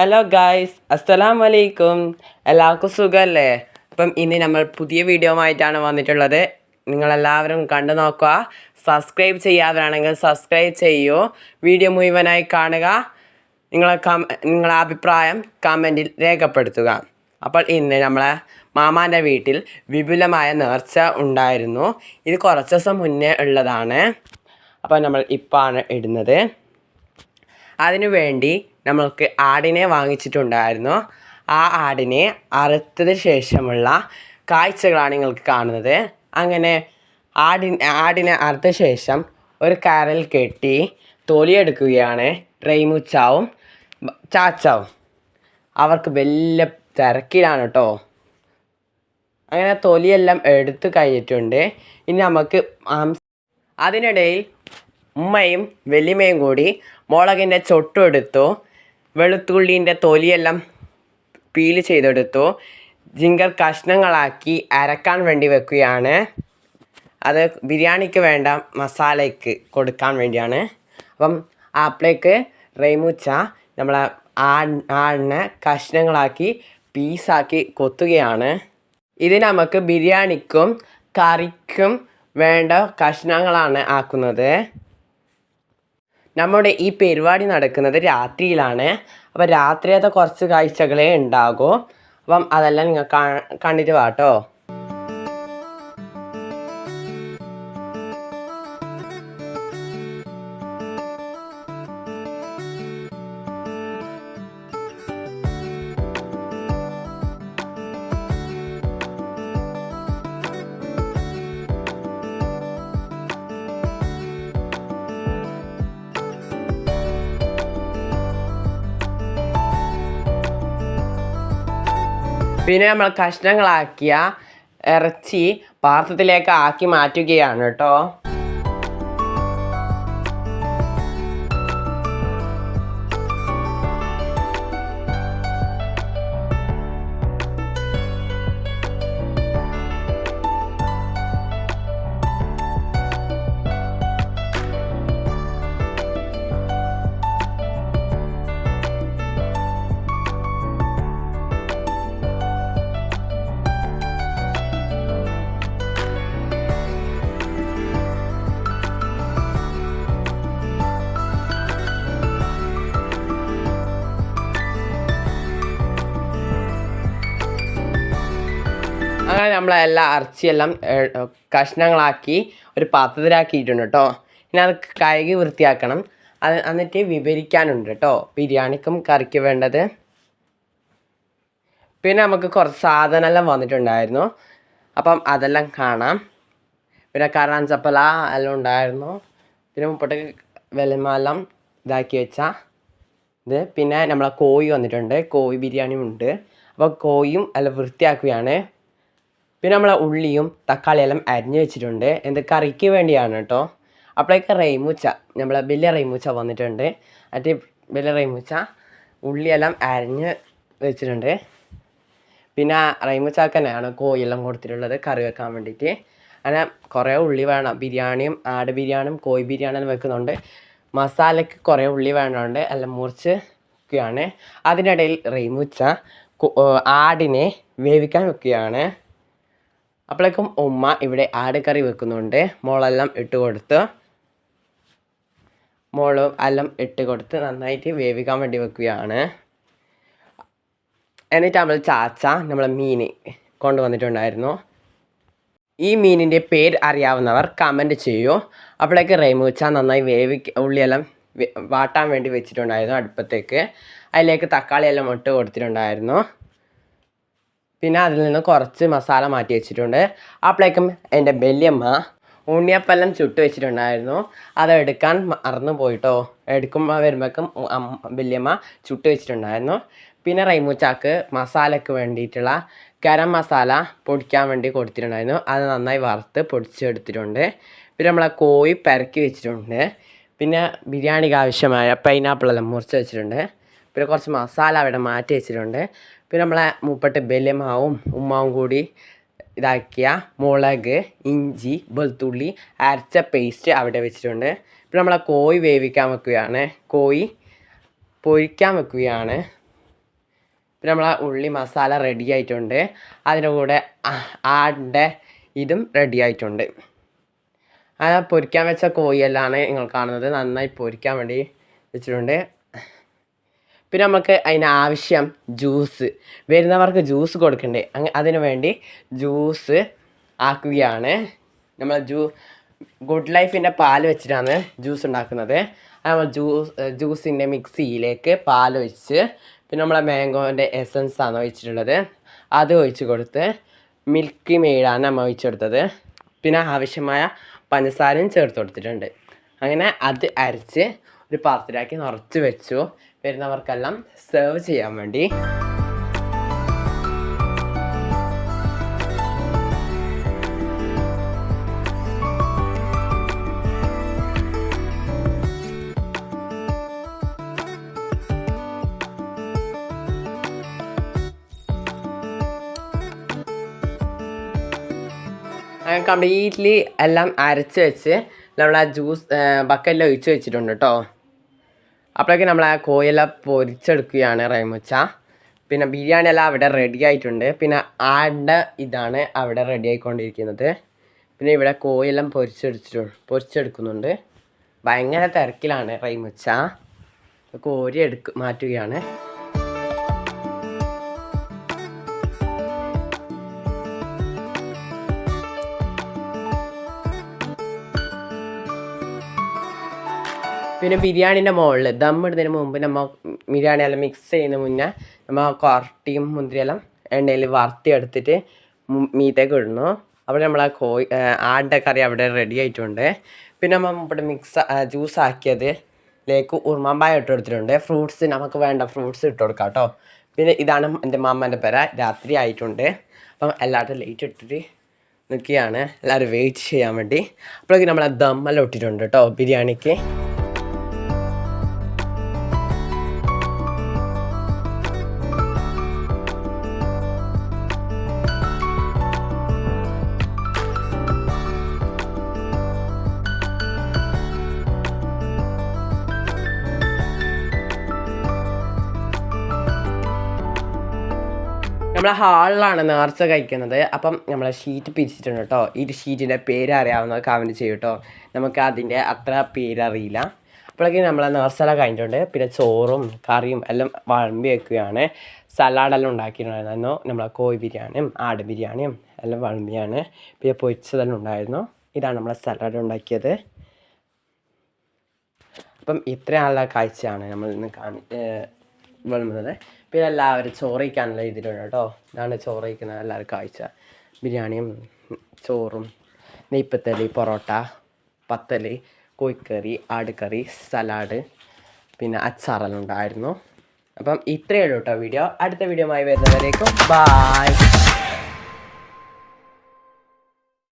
Hello guys, അസ്സലാമു അലൈക്കും. എല്ലാവർക്കും സുഖമല്ലേ? അപ്പം ഇന്ന് നമ്മൾ പുതിയ വീഡിയോ ആയിട്ടാണ് വന്നിട്ടുള്ളത്. നിങ്ങളെല്ലാവരും കണ്ടു നോക്കുക. സബ്സ്ക്രൈബ് ചെയ്യാത്തവരാണെങ്കിൽ സബ്സ്ക്രൈബ് ചെയ്യൂ. വീഡിയോ മുഴുവനായി കാണുക. നിങ്ങളെ അഭിപ്രായം കമൻറ്റിൽ രേഖപ്പെടുത്തുക. അപ്പോൾ ഇന്ന് നമ്മളെ മാമാൻ്റെ വീട്ടിൽ വിപുലമായ നേർച്ച ഉണ്ടായിരുന്നു. ഇത് കുറച്ച് ദിവസം മുന്നേ ഉള്ളതാണ്. അപ്പോൾ നമ്മൾ ഇപ്പോഴാണ് ഇടുന്നത്. അതിനുവേണ്ടി നമ്മൾക്ക് ആടിനെ വാങ്ങിച്ചിട്ടുണ്ടായിരുന്നു. ആ ആടിനെ അറുത്തതിന് ശേഷമുള്ള കാഴ്ചകളാണ് നിങ്ങൾക്ക് കാണുന്നത്. അങ്ങനെ ആടിനെ അറുത്ത ശേഷം ഒരു കയറിൽ കെട്ടി തൊലിയെടുക്കുകയാണ് റെയ്മുച്ചാവും ചാച്ചാവും. അവർക്ക് വലിയ തിരക്കിലാണ് കേട്ടോ. അങ്ങനെ തൊലിയെല്ലാം എടുത്തു കഴിഞ്ഞിട്ടുണ്ട്. ഇനി നമുക്ക് അതിനിടയിൽ ഉമ്മയും വലിയമ്മയും കൂടി മുളകിൻ്റെ ചൊട്ടെടുത്തു, വെളുത്തുള്ളീൻ്റെ തൊലിയെല്ലാം പീല് ചെയ്തെടുത്തു, ജിഞ്ചർ കഷ്ണങ്ങളാക്കി അരക്കാൻ വേണ്ടി വെക്കുകയാണ്. അത് ബിരിയാണിക്ക് വേണ്ട മസാലയ്ക്ക് കൊടുക്കാൻ വേണ്ടിയാണ്. അപ്പം അപ്പോഴേക്ക് റെയ്മുച്ച നമ്മളെ ആടിനെ കഷ്ണങ്ങളാക്കി പീസാക്കി കൊത്തുകയാണ്. ഇത് നമുക്ക് ബിരിയാണിക്കും കറിക്കും വേണ്ട കഷ്ണങ്ങളാണ് ആക്കുന്നത്. നമ്മുടെ ഈ പരിപാടി നടക്കുന്നത് രാത്രിയിലാണ്. അപ്പോൾ രാത്രിയത്തെ കുറച്ച് കാഴ്ചകളേ ഉണ്ടാകൂ. അപ്പം അതെല്ലാം നിങ്ങൾ കണ്ടിട്ട് വാട്ടോ. പിന്നെ നമ്മൾ കഷ്ണങ്ങളാക്കിയ ഇറച്ചി പാത്രത്തിലേക്ക് ആക്കി മാറ്റുകയാണ് കേട്ടോ. അങ്ങനെ നമ്മളെല്ലാം ഇറച്ചിയെല്ലാം കഷ്ണങ്ങളാക്കി ഒരു പാത്രത്തിലാക്കിയിട്ടുണ്ട് കേട്ടോ. ഇനി അത് കഴുകി വൃത്തിയാക്കണം. എന്നിട്ട് വിവരിക്കാനുണ്ട് കേട്ടോ ബിരിയാണിക്കും കറിക്ക് വേണ്ടത്. പിന്നെ നമുക്ക് കുറച്ച് സാധനമെല്ലാം വന്നിട്ടുണ്ടായിരുന്നു. അപ്പം അതെല്ലാം കാണാം. പിന്നെ കറാൻ ചപ്പല എല്ലാം ഉണ്ടായിരുന്നു. പിന്നെ മുപ്പോട്ട് വെലമെല്ലാം ഇതാക്കി വെച്ച ഇത്. പിന്നെ നമ്മളെ കോഴി വന്നിട്ടുണ്ട്. കോഴി ബിരിയാണിയും ഉണ്ട്. അപ്പോൾ കോഴിയും എല്ലാം വൃത്തിയാക്കുകയാണ്. പിന്നെ നമ്മളെ ഉള്ളിയും തക്കാളിയെല്ലാം അരിഞ്ഞ് വെച്ചിട്ടുണ്ട്. എന്ത് കറിക്ക് വേണ്ടിയാണ് കേട്ടോ. അപ്പോഴേക്ക് റെയ്മുച്ച നമ്മളെ വലിയ റെയ്മുച്ച വന്നിട്ടുണ്ട്. മറ്റേ വലിയ റെയ്മുച്ച ഉള്ളിയെല്ലാം അരിഞ്ഞ് വെച്ചിട്ടുണ്ട്. പിന്നെ റെയ്മുച്ചാക്ക് തന്നെയാണ് കോഴിയെല്ലാം കൊടുത്തിട്ടുള്ളത് കറി വെക്കാൻ വേണ്ടിയിട്ട്. അങ്ങനെ കുറേ ഉള്ളി വേണം. ബിരിയാണിയും ആട് ബിരിയാണിയും കോഴി ബിരിയാണിയും വെക്കുന്നുണ്ട്. മസാലയ്ക്ക് കുറേ ഉള്ളി വേണമുണ്ട്. എല്ലാം മുറിച്ച് വെക്കുകയാണ്. അതിനിടയിൽ റെയ്മുച്ച ആടിനെ വേവിക്കാൻ വെക്കുകയാണ്. അപ്പോഴേക്കും ഉമ്മ ഇവിടെ ആട് കറി വെക്കുന്നുണ്ട്. മോളെല്ലാം ഇട്ട് കൊടുത്ത് നന്നായിട്ട് വേവിക്കാൻ വേണ്ടി വെക്കുകയാണ്. എന്നിട്ട് നമ്മൾ ചാച്ച നമ്മളെ മീൻ കൊണ്ടുവന്നിട്ടുണ്ടായിരുന്നു. ഈ മീനിൻ്റെ പേര് അറിയാവുന്നവർ കമൻറ്റ് ചെയ്യൂ. അപ്പോഴേക്ക് റെയ്മുച്ച നന്നായി ഉള്ളിയെല്ലാം വാട്ടാൻ വേണ്ടി വെച്ചിട്ടുണ്ടായിരുന്നു അടുപ്പത്തേക്ക്. അതിലേക്ക് തക്കാളിയെല്ലാം ഇട്ട് കൊടുത്തിട്ടുണ്ടായിരുന്നു. പിന്നെ അതിൽ നിന്ന് കുറച്ച് മസാല മാറ്റി വെച്ചിട്ടുണ്ട്. അപ്പോഴേക്കും എൻ്റെ വലിയമ്മ ഉണ്ണിയപ്പെല്ലാം ചുട്ട് വെച്ചിട്ടുണ്ടായിരുന്നു. അതെടുക്കാൻ മറന്നു പോയിട്ടോ. വരുമ്പോഴേക്കും വലിയമ്മ ചുട്ട് വെച്ചിട്ടുണ്ടായിരുന്നു. പിന്നെ റെയ്മുച്ചാക്ക് മസാലയ്ക്ക് വേണ്ടിയിട്ടുള്ള ഗരം മസാല പൊടിക്കാൻ വേണ്ടി കൊടുത്തിട്ടുണ്ടായിരുന്നു. അത് നന്നായി വറുത്ത് പൊടിച്ചെടുത്തിട്ടുണ്ട്. പിന്നെ നമ്മളെ കോഴി പെരക്കി വെച്ചിട്ടുണ്ട്. പിന്നെ ബിരിയാണിക്ക് ആവശ്യമായ പൈനാപ്പിളെല്ലാം മുറിച്ച് വെച്ചിട്ടുണ്ട്. പിന്നെ കുറച്ച് മസാല അവിടെ മാറ്റി വെച്ചിട്ടുണ്ട്. പിന്നെ നമ്മളെ മൂപ്പട്ട് ബലിയമ്മാവും ഉമ്മാവും കൂടി ഇതാക്കിയ മുളക്, ഇഞ്ചി, വെളുത്തുള്ളി അരച്ച പേസ്റ്റ് അവിടെ വെച്ചിട്ടുണ്ട്. പിന്നെ നമ്മളെ കോഴി വേവിക്കാൻ വെക്കുകയാണ്. കോഴി പൊരിക്കാൻ വെക്കുകയാണ്. പിന്നെ നമ്മളെ ഉള്ളി മസാല റെഡി ആയിട്ടുണ്ട്. അതിൻ്റെ കൂടെ ആടിൻ്റെ ഇതും റെഡി ആയിട്ടുണ്ട്. പൊരിക്കാൻ വെച്ച കോഴിയെല്ലാം നിങ്ങൾ കാണുന്നത്. നന്നായി പൊരിക്കാൻ വേണ്ടി വെച്ചിട്ടുണ്ട്. പിന്നെ നമുക്ക് അതിനാവശ്യം ജ്യൂസ്, വരുന്നവർക്ക് ജ്യൂസ് കൊടുക്കണ്ടേ, അതിനു വേണ്ടി ജ്യൂസ് ആക്കുകയാണ്. നമ്മൾ ഗുഡ് ലൈഫിൻ്റെ പാൽ വെച്ചിട്ടാണ് ജ്യൂസ് ഉണ്ടാക്കുന്നത്. നമ്മൾ ജ്യൂസിൻ്റെ മിക്സിയിലേക്ക് പാലൊഴിച്ച്, പിന്നെ നമ്മളെ മാംഗോൻ്റെ എസൻസാണ് ഒഴിച്ചിട്ടുള്ളത്, അത് ഒഴിച്ച് കൊടുത്ത് മിൽക്കി മെയ്ഡാണ് നമ്മൾ ഒഴിച്ച് കൊടുത്തത്. പിന്നെ ആവശ്യമായ പഞ്ചസാരയും ചേർത്ത് കൊടുത്തിട്ടുണ്ട്. അങ്ങനെ അത് അരച്ച് ഒരു പാത്രത്തിലാക്കി നിറച്ച് വെച്ചു, വരുന്നവർക്കെല്ലാം സെർവ് ചെയ്യാൻ വേണ്ടി. കംപ്ലീറ്റ്ലി എല്ലാം അരച്ച് വെച്ച് നമ്മൾ ആ ജ്യൂസ് ബക്കറ്റിൽ ഒഴിച്ച് വെച്ചിട്ടുണ്ട് കേട്ടോ. അപ്പോഴേക്കും നമ്മൾ ആ കോയെല്ലാം പൊരിച്ചെടുക്കുകയാണ് റൈമുച്ച. പിന്നെ ബിരിയാണി എല്ലാം അവിടെ റെഡി ആയിട്ടുണ്ട്. പിന്നെ ആടിൻ്റെ ഇതാണ് അവിടെ റെഡി ആയിക്കൊണ്ടിരിക്കുന്നത്. പിന്നെ ഇവിടെ കോയെല്ലാം പൊരിച്ചെടുക്കുന്നുണ്ട്. ഭയങ്കര തിരക്കിലാണ് റൈമുച്ച. കോരി മാറ്റുകയാണ്. പിന്നെ ബിരിയാണീൻ്റെ മുകളിൽ ദമ്മിടുന്നതിന് മുമ്പ് നമ്മൾ ബിരിയാണി എല്ലാം മിക്സ് ചെയ്യുന്ന മുന്നേ നമ്മൾ കൊരട്ടിയും മുന്തിരിയെല്ലാം എണ്ണയിൽ വറുത്തിയെടുത്തിട്ട് മീത്തേക്ക് ഇടുന്നു. അവിടെ നമ്മൾ ആ ആടിൻ്റെ കറി അവിടെ റെഡി ആയിട്ടുണ്ട്. പിന്നെ നമ്മൾ ഇവിടെ ജ്യൂസ് ആക്കിയതിലേക്ക് ഉറുമാമ്പായ ഇട്ട് കൊടുത്തിട്ടുണ്ട്. ഫ്രൂട്ട്സ് നമുക്ക് വേണ്ട ഫ്രൂട്ട്സ് ഇട്ട് കൊടുക്കാം കേട്ടോ. പിന്നെ ഇതാണ് എൻ്റെ മാമൻ്റെ പേര. രാത്രി ആയിട്ടുണ്ട്. അപ്പം എല്ലാവരും ലൈറ്റ് ഇട്ടിട്ട് നിൽക്കുകയാണ്, എല്ലാവരും വെയിറ്റ് ചെയ്യാൻ വേണ്ടി. അപ്പോഴേക്കും നമ്മൾ ആ ദമ്മെല്ലാം ഇട്ടിട്ടുണ്ട് കേട്ടോ ബിരിയാണിക്ക്. നമ്മളെ ഹാളിലാണ് നേർച്ച കഴിക്കുന്നത്. അപ്പം നമ്മളെ ഷീറ്റ് പിരിച്ചിട്ടുണ്ട് കേട്ടോ. ഈ ഷീറ്റിൻ്റെ പേര് അറിയാവുന്നത് കമൻറ്റ് ചെയ്യും കേട്ടോ. നമുക്ക് അതിൻ്റെ അത്ര പേരറിയില്ല. അപ്പോഴേക്കും നമ്മളെ നേർച്ചെല്ലാം കഴിഞ്ഞിട്ടുണ്ട്. പിന്നെ ചോറും കറിയും എല്ലാം വിളമ്പി വെക്കുകയാണ്. സലാഡെല്ലാം ഉണ്ടാക്കിയിട്ടുണ്ടായിരുന്നു. നമ്മളെ കോഴി ബിരിയാണിയും ആട് ബിരിയാണിയും എല്ലാം വിളമ്പിയാണ്. പിന്നെ പൊരിച്ചതെല്ലാം ഉണ്ടായിരുന്നു. ഇതാണ് നമ്മളെ സലാഡ് ഉണ്ടാക്കിയത്. അപ്പം ഇത്രയുള്ള കാഴ്ചയാണ് നമ്മൾ ഇന്ന് വിളമ്പുന്നത്. പിന്നെ എല്ലാവരും ചോറ് കഴിക്കാനുള്ള ഇതിലുണ്ട് കേട്ടോ. ഇതാണ് ചോറ് കഴിക്കുന്നത് എല്ലാവരും കാഴ്ച. ബിരിയാണിയും ചോറും നെയ്പ്പത്തലി, പൊറോട്ട, പത്തല്, കോഴിക്കറി, ആടുകറി, സലാഡ്, പിന്നെ അച്ചാറെല്ലാം ഉണ്ടായിരുന്നു. അപ്പം ഇത്രയേ ഉള്ളൂ കേട്ടോ വീഡിയോ. അടുത്ത വീഡിയോ ആയി വരുന്നവരേക്കും ബായ്.